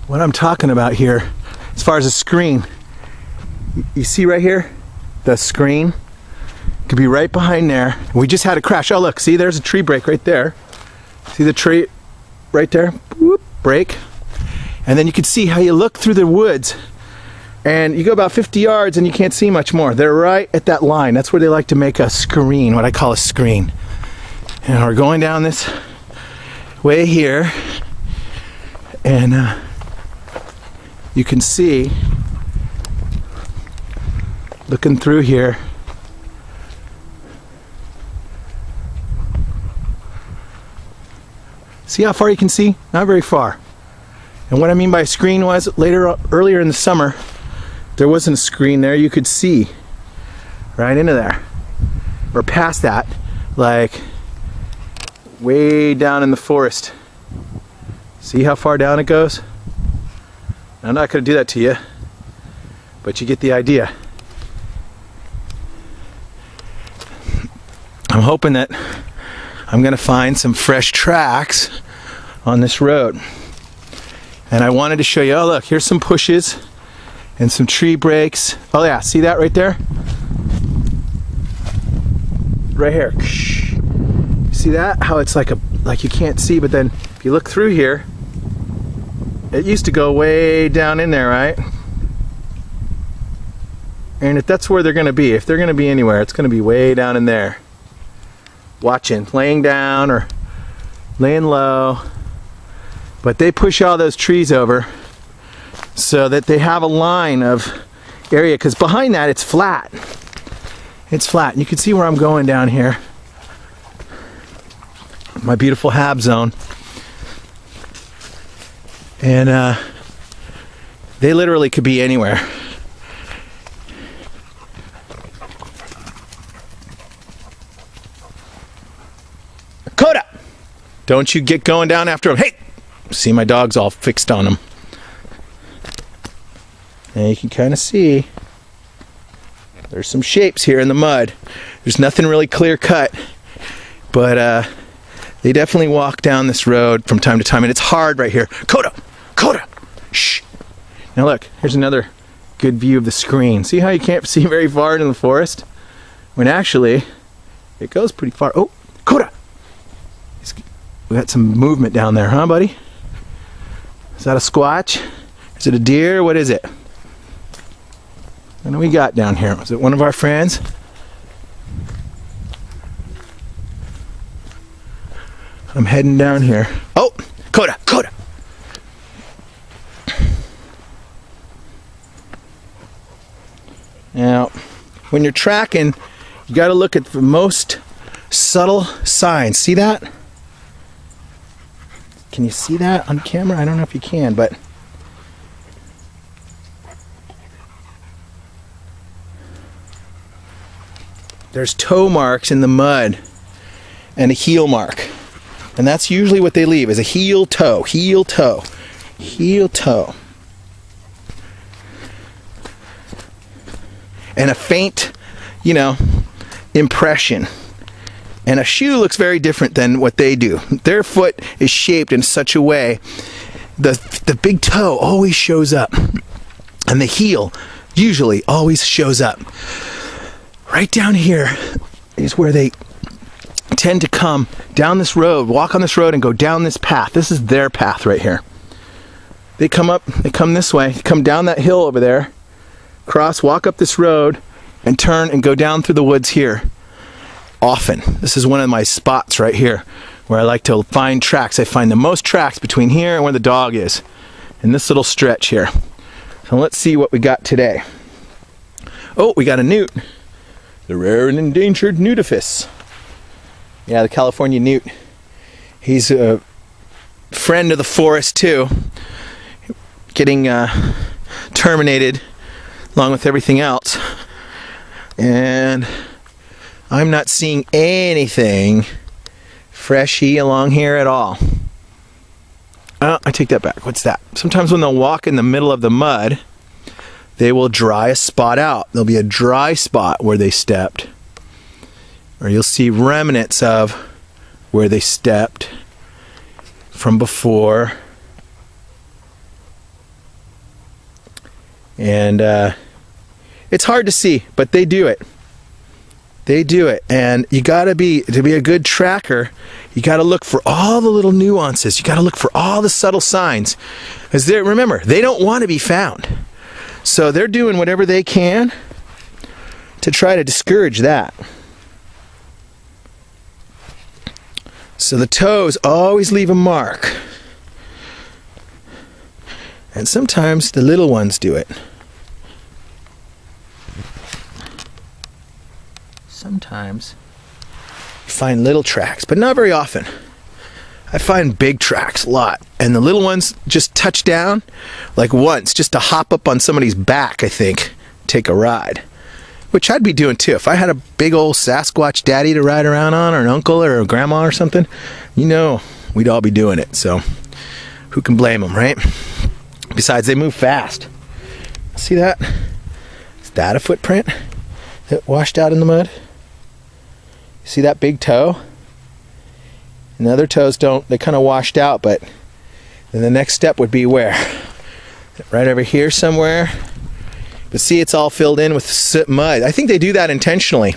what I'm talking about here, as far as a screen, you see right here, the screen could be right behind there. We just had a crash. Oh look, see there's a tree break right there. See the tree right there? Whoop, break. And then you can see how you look through the woods and you go about 50 yards and you can't see much more. They're right at that line. That's where they like to make a screen, what I call a screen. And we're going down this way here, and you can see, looking through here, see how far you can see? Not very far. And what I mean by a screen was earlier in the summer, there wasn't a screen there. You could see right into there, or past that, like way down in the forest. See how far down it goes? I'm not going to do that to you, but you get the idea. I'm hoping that I'm going to find some fresh tracks on this road. And I wanted to show you, oh look, here's some pushes and some tree breaks. Oh yeah, see that right there? Right here. See that? How it's like you can't see, but then if you look through here, it used to go way down in there, right? And if that's where they're gonna be, if they're gonna be anywhere, it's gonna be way down in there. Watching, laying down or laying low. But they push all those trees over so that they have a line of area, because behind that it's flat. It's flat. And you can see where I'm going down here. My beautiful hab zone. And they literally could be anywhere. Coda! Don't you get going down after him. Hey! See, my dog's all fixed on him. And you can kind of see there's some shapes here in the mud. There's nothing really clear cut, but they definitely walk down this road from time to time, and it's hard right here. Coda! Coda! Shh! Now look, here's another good view of the screen. See how you can't see very far into the forest? When actually, it goes pretty far. Oh, Coda! We got some movement down there, huh, buddy? Is that a squatch? Is it a deer? What is it? What do we got down here? Was it one of our friends? I'm heading down here. Oh, Coda, Coda. Now, when you're tracking, you got to look at the most subtle signs. See that? Can you see that on camera? I don't know if you can, but there's toe marks in the mud and a heel mark. And that's usually what they leave, is a heel toe, heel toe, heel toe. And a faint, impression. And a shoe looks very different than what they do. Their foot is shaped in such a way, the big toe always shows up. And the heel usually always shows up. Right down here is where they tend to come down this road, walk on this road and go down this path. This is their path right here. They come up, they come this way, come down that hill over there, cross, walk up this road, and turn and go down through the woods here. Often. This is one of my spots right here where I like to find tracks. I find the most tracks between here and where the dog is, in this little stretch here. So let's see what we got today. Oh, we got a newt. The rare and endangered nudifus. Yeah, the California newt. He's a friend of the forest too. Getting terminated along with everything else. And I'm not seeing anything freshy along here at all. I take that back. What's that? Sometimes when they'll walk in the middle of the mud, they will dry a spot out. There'll be a dry spot where they stepped. Or you'll see remnants of where they stepped from before. And it's hard to see, but they do it. They do it. And you gotta be, to be a good tracker, you gotta look for all the little nuances. You gotta look for all the subtle signs. Because remember, they don't want to be found. So they're doing whatever they can to try to discourage that. So the toes always leave a mark. And sometimes the little ones do it. Sometimes you find little tracks, but not very often. I find big tracks a lot, and the little ones just touch down like once, just to hop up on somebody's back, I think, take a ride, which I'd be doing too. If I had a big old Sasquatch daddy to ride around on, or an uncle or a grandma or something, you know, we'd all be doing it. So who can blame them, right? Besides, they move fast. See that? Is that a footprint that washed out in the mud? See that big toe? And the other toes don't, they kind of washed out, but then the next step would be where? Right over here somewhere. But see, it's all filled in with soot mud. I think they do that intentionally.